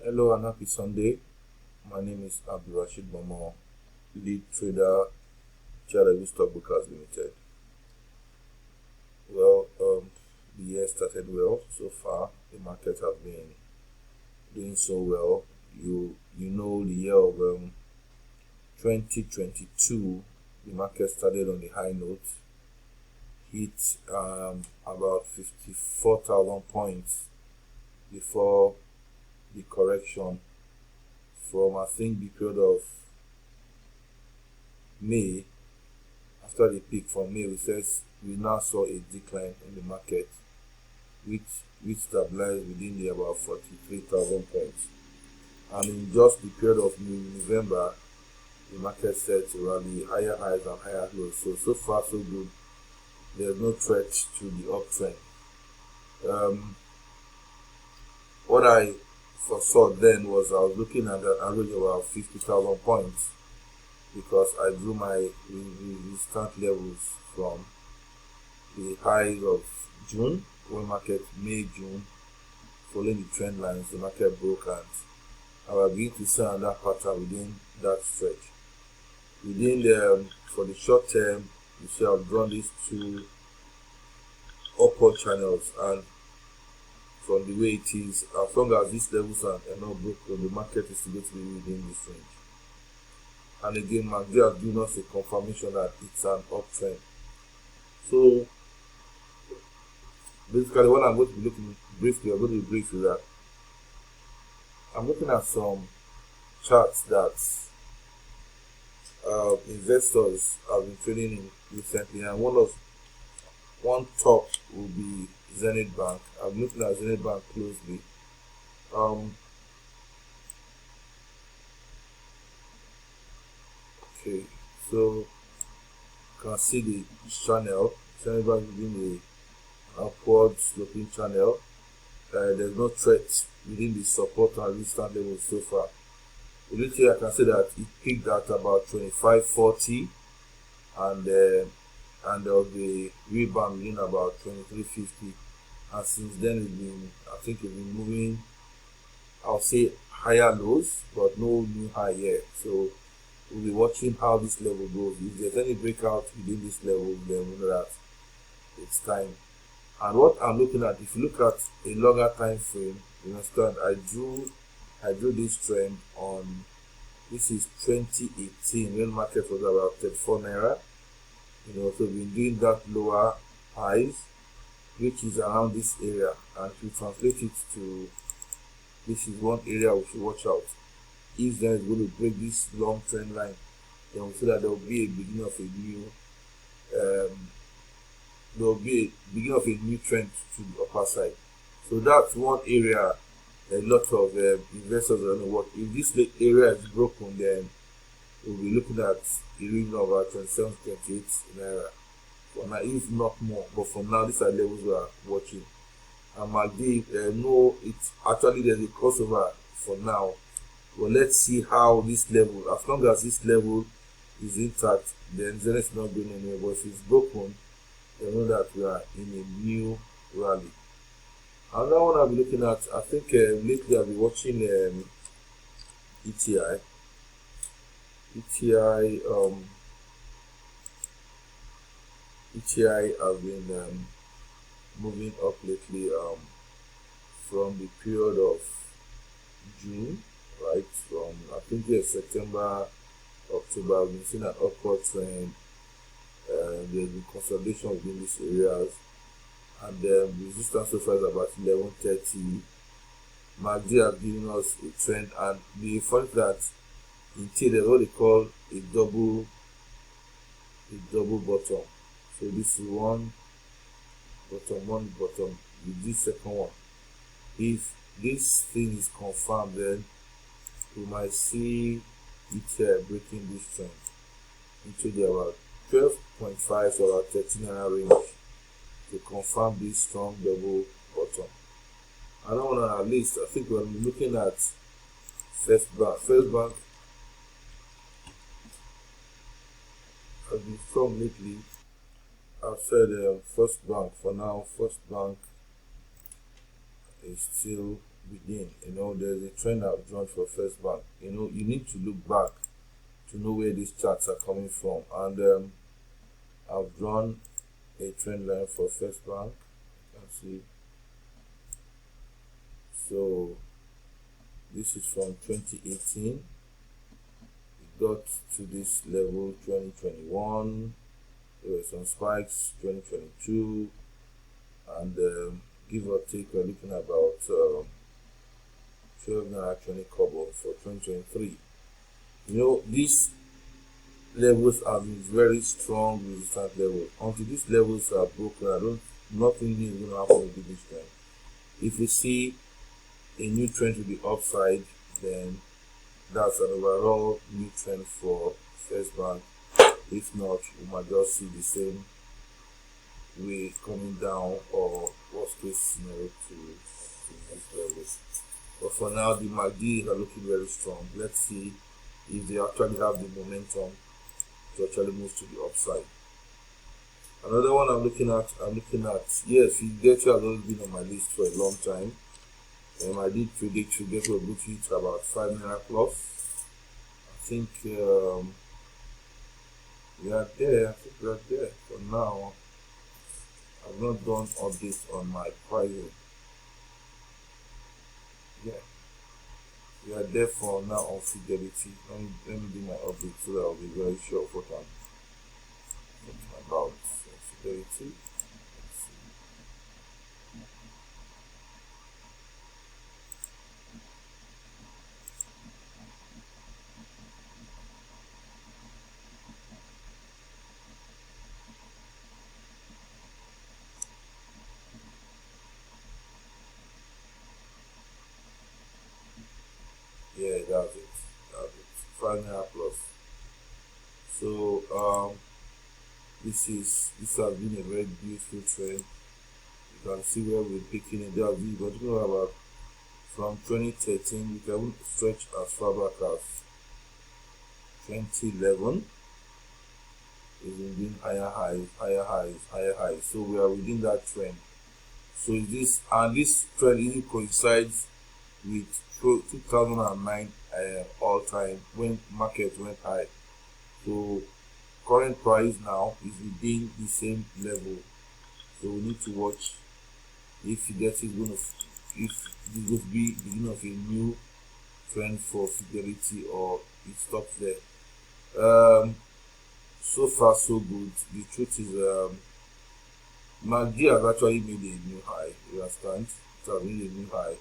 Hello and happy Sunday. My name is Abdul Rashid Momo, lead trader, Chalabi Stockbrokers Limited. The year started well so far. The market have been doing so well. You know the year of 2022, the market started on the high note, hit about 54,000 points before the correction from I think the period of May. After the peak from May, we now saw a decline in the market, which stabilized within the about 43,000 points. And in just the period of November, the market set to rally higher highs and higher lows. So far so good. There's no threat to the uptrend. What I foresaw then was I was looking at an average of about 50,000 points, because I drew my resistance levels from the highs of June, when market June, following the trend lines, the market broke, and I will begin to see another pattern within that stretch. For the short term, you see I've drawn these two upward channels, and from the way it is, as long as these levels are not broken, the market is going to be within this range. And again, MACD has given us a confirmation that it's an uptrend. So basically, what I'm going to be looking briefly, I'm going to be brief with that. I'm looking at some charts that investors have been trading in recently, and one top will be Zenith Bank. I'm looking at Zenith Bank closely. Okay, so you can see the channel. Zenith Bank within the upward sloping channel. There's no threat within the support and resistance levels so far. Literally, I can say that it peaked at about 25.40, and there was a rebound within about 23.50, and since then it's been moving, I'll say higher lows, but no new high yet. So we'll be watching how this level goes. If there's any breakout within this level, then we know that it's time. And what I'm looking at, if you look at a longer time frame, you understand, I drew this trend on, this is 2018, when market was about 34 naira. So we've been doing that lower highs, which is around this area, and if you translate it to, this is one area we should watch out. If there is going to break this long trend line, then we see that there will be a beginning of a new trend to the upper side. So that's one area a lot of investors are going to watch. If this area is broken, then we'll be looking at a region of about 27, 28 naira. For now, if not more, but for now, these are levels we are watching. And MACD, no, it's actually, there's a crossover for now. But let's see how this level, as long as this level is intact, then Zenith is not going anywhere. But if it's broken, then know that we are in a new rally. Another one I'll be looking at, I think lately I'll be watching ETI. ETI have been moving up lately from the period of June, right? From I think September, October, we've been seeing an upward trend. There's been consolidation within these areas, and the resistance so far is about 1130. MACD has given us a trend, and the fact that in T there's what they call a double bottom. So this is one bottom, with this second one. If this thing is confirmed, then we might see it breaking this trend into the about 12.5 to about 13 range to confirm this strong double bottom. I don't want to, at least I think we're looking at First Bank has been strong lately. I've said First Bank for now. First Bank is still within. There's a trend I've drawn for First Bank. You need to look back to know where these charts are coming from, and I've drawn a trend line for First Bank. You can see. So this is from 2018. It got to this level 2021. There were some spikes 2022, and give or take, we're looking about 12 naira 20 kobo for 2023. These levels have been very strong resistance levels. Until these levels are broken, nothing new is going to happen with this trend. If we see a new trend to the upside, then that's an overall new trend for First Bank. If not, we might just see the same way coming down, or worst case scenario to next levels. But for now, the MACD are looking very strong. Let's see if they actually have the momentum to actually move to the upside. Another one I'm looking at, yes, Fidelity has always been on my list for a long time. I did predict Fidelity will boot it about 5 naira plus. I think we are there. For now. I've not done updates on my pricing. Yeah, we are there for now on Fidelity. Let me do my update so that I'll be very sure of what I'm talking about. Fidelity. Yeah, that's it. 5 naira plus. So this has been a very beautiful trend. You can see where we're picking it. We're talking about from 2013. We can stretch as far back as 2011. It's been doing higher highs. So we are within that trend. So this trend even coincides with 2009 all-time when market went high. So current price now is within the same level. So we need to watch if Fidelity is going to be the beginning of a new trend for Fidelity, or it stops there. So far so good. The truth is, MACD has actually made a new high. You understand? It has made a new high,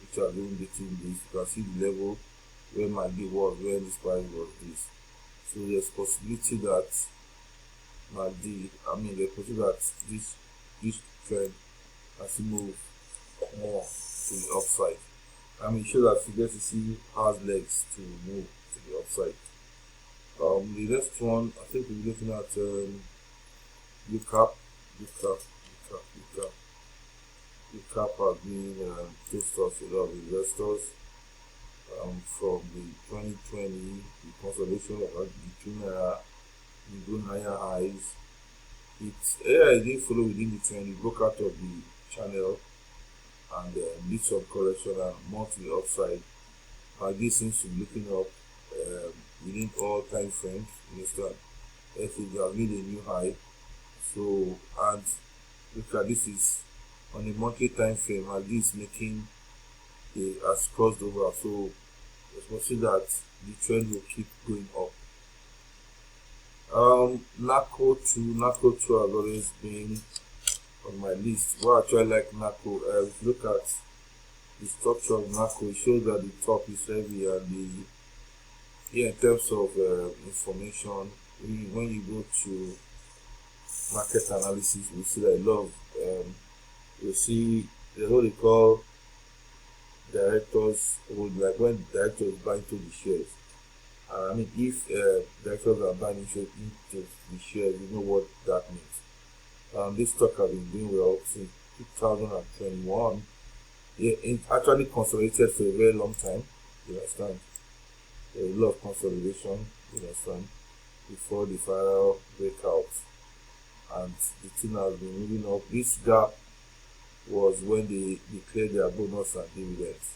which are doing between this. You can see the level where MACD was, where this price was this. So there's possibility that there's possibility that this trend has to move more to the upside. It shows that Fidelity has legs to move to the upside. The next one, I think we're looking at UCAP. UCAP has been pissed off a lot of investors from the 2020, the consolidation of the 2 naira, the going higher highs. It didn't follow within the trend. It broke out of the channel and did some correction and more to the upside. This seems to be looking up within all time frames. You understand? If it has made a new high. So, and look at this, is on a monthly time frame, and this making has crossed over. So let's consider that the trend will keep going up. NACO 2 has always been on my list. What I actually like NACO, if you look at the structure of NACO, it shows that the top is heavy, and in terms of information, when you go to market analysis, we see that a lot of you see what they call directors, like when directors buy into the shares. If directors are buying into the shares, you know what that means. This stock has been doing well since 2021. It actually consolidated for a very long time. You understand? A lot of consolidation. You understand? Before the final breakout, and the thing has been moving up. This gap was when they declared their bonus and dividends.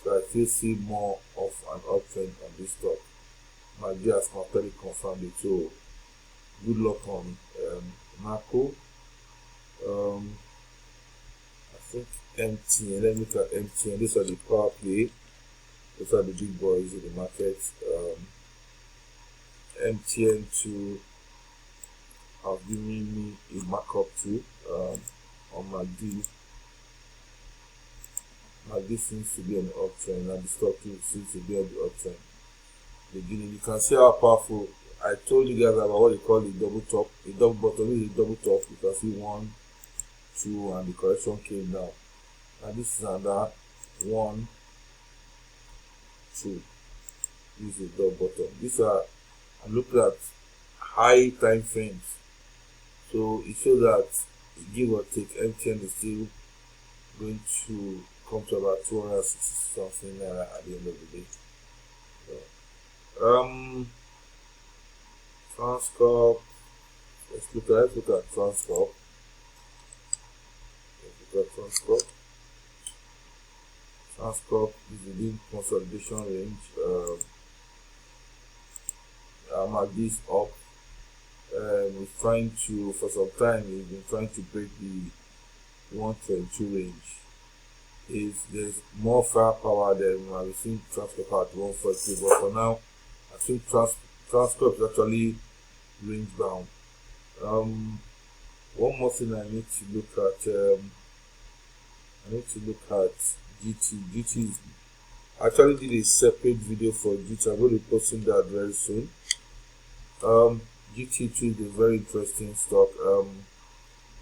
So I still see more of an uptrend on this stock. MACD has completely confirmed it. So good luck on NACO. I think MTN. Let me look at MTN. These are the power play. Those are the big boys in the market. MTN to have given me a markup too on MACD. MACD seems to be on the uptrend, and the stock too seems to be on the uptrend. Beginning, you can see how powerful. I told you guys about what they call the double top, a double bottom. This is a double top. You can see 1, 2, and the correction came down. And this is another 1, 2. This is a double bottom. These are, I'm looking at high time frames. So it shows that give or take, MTN is still going to come to about 260 something at the end of the day. So, Transcorp. Let's look at Transcorp. Transcorp is within consolidation range. MACD is up. He's trying to, for some time, he's been trying to break the 122 range. There's more firepower than we've seen Transcorp at 140, but for now, I think Transcorp is actually range bound. One more thing I need to look at. GT. GT actually did a separate video for GT. I'm going to be posting that very soon. GT2 is a very interesting stock.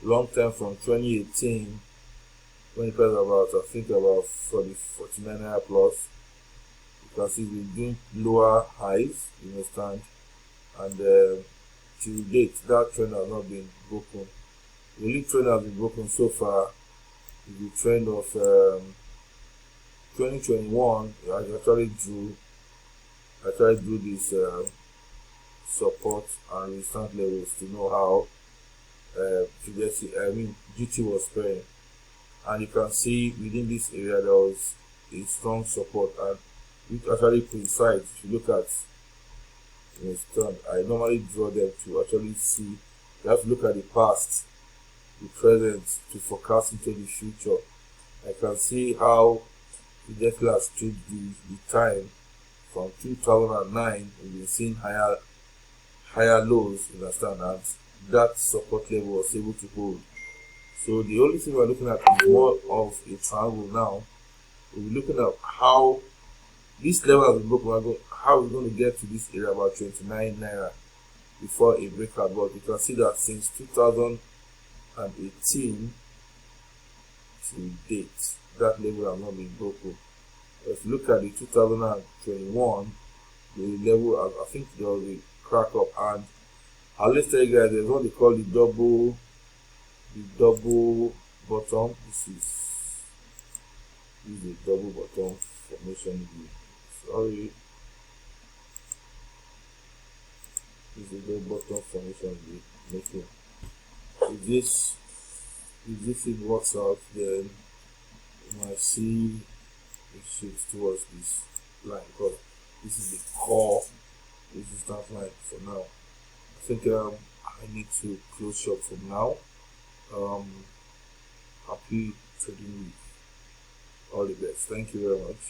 Long time from 2018, when it was about, I think about 49 naira plus. You can see it's been doing lower highs, you understand, and till date that trend has not been broken. The only trend that has been broken so far is the trend of 2021. I actually drew this support and resistance levels to know how GT was spreading, and you can see within this area there was a strong support, and which actually coincides. If you look at I normally draw them to actually see. You have to look at the past, the present, to forecast into the future. I can see how the has stood the time from 2009. We've been seeing higher lows, you understand, and that support level was able to hold. So the only thing we're looking at is more of a triangle now. We'll be looking at how this level has been broken. How we're going to get to this area about 29 naira before a breakout. But you can see that since 2018 to date, that level has not been broken. If you look at the 2021, the level, I think there was a crack up, and I'll let you guys, there's what they call the double bottom. This is a double bottom formation view. Sorry, this is a double bottom formation view making. If this thing works out, then you might see it shifts towards this line, because this is the core resistance line for now. I think I need to close shop for now. Happy trading week. All the best. Thank you very much.